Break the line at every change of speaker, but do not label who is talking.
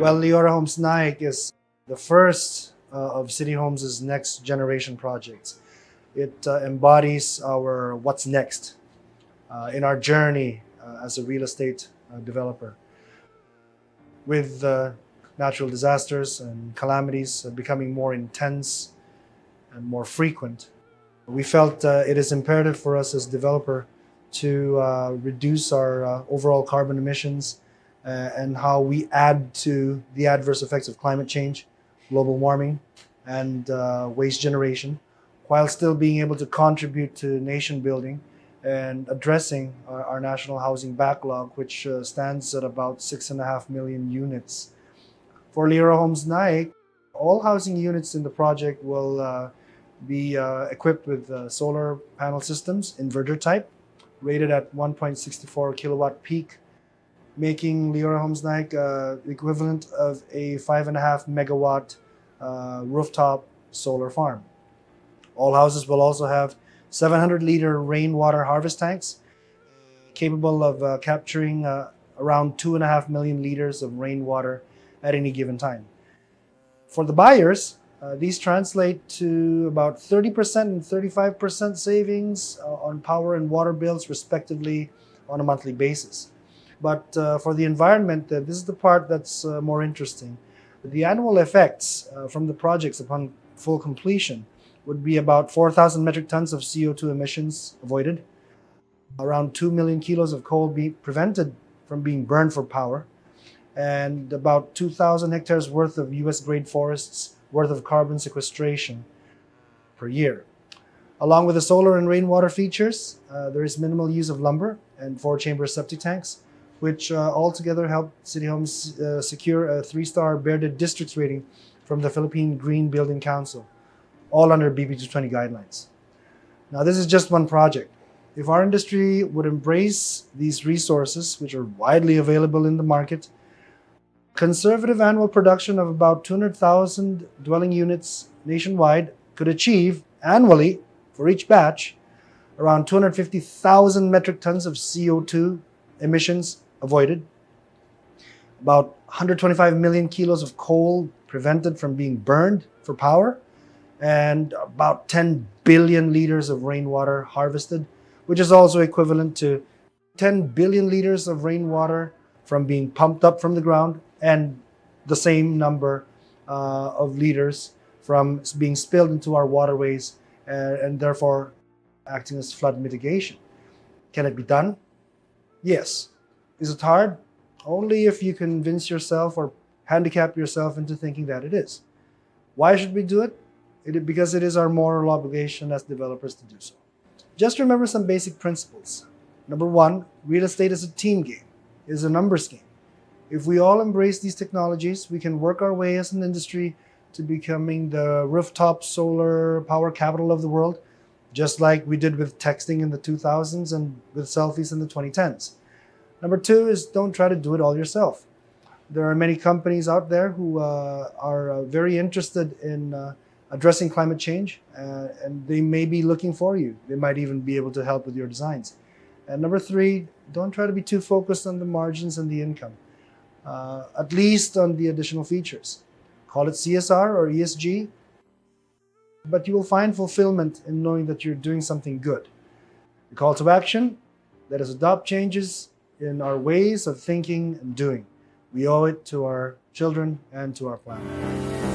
Well, Liora Homes Naic is the first of Mycitihomes' next generation projects. It embodies our what's next in our journey as a real estate developer. With natural disasters and calamities becoming more intense and more frequent, we felt it is imperative for us as developer to reduce our overall carbon emissions and how we add to the adverse effects of climate change, global warming, and waste generation, while still being able to contribute to nation building and addressing our national housing backlog, which stands at about 6.5 million units. For Liora Homes Naic, all housing units in the project will be equipped with solar panel systems, inverter type, rated at 1.64 kilowatt peak, making Liora Homes Naic the equivalent of a 5.5 megawatt rooftop solar farm. All houses will also have 700-liter rainwater harvest tanks capable of capturing around 2.5 million liters of rainwater at any given time. For the buyers, these translate to about 30% and 35% savings on power and water bills, respectively, on a monthly basis. But for the environment, this is the part that's more interesting. The annual effects from the projects upon full completion would be about 4,000 metric tons of CO2 emissions avoided, around 2 million kilos of coal being prevented from being burned for power, and about 2,000 hectares worth of US-grade forests worth of carbon sequestration per year. Along with the solar and rainwater features, there is minimal use of lumber and 4-chamber septic tanks, which altogether help Mycitihomes secure a 3-star Bearded Districts rating from the Philippine Green Building Council, all under BP 220 guidelines. Now, this is just one project. If our industry would embrace these resources, which are widely available in the market, conservative annual production of about 200,000 dwelling units nationwide could achieve annually, for each batch, around 250,000 metric tons of CO2 emissions avoided, about 125 million kilos of coal prevented from being burned for power, and about 10 billion liters of rainwater harvested, which is also equivalent to 10 billion liters of rainwater from being pumped up from the ground, and the same number of liters from being spilled into our waterways and therefore acting as flood mitigation. Can it be done? Yes. Is it hard? Only if you convince yourself or handicap yourself into thinking that it is. Why should we do it? Because it is our moral obligation as developers to do so. Just remember some basic principles. Number one, real estate is a team game. It is a numbers game. If we all embrace these technologies, we can work our way as an industry to becoming the rooftop solar power capital of the world, just like we did with texting in the 2000s and with selfies in the 2010s. Number two is don't try to do it all yourself. There are many companies out there who are very interested in addressing climate change, and they may be looking for you. They might even be able to help with your designs. And number three, don't try to be too focused on the margins and the income, at least on the additional features. Call it CSR or ESG, but you will find fulfillment in knowing that you're doing something good. The call to action: let us adopt changes in our ways of thinking and doing. We owe it to our children and to our planet.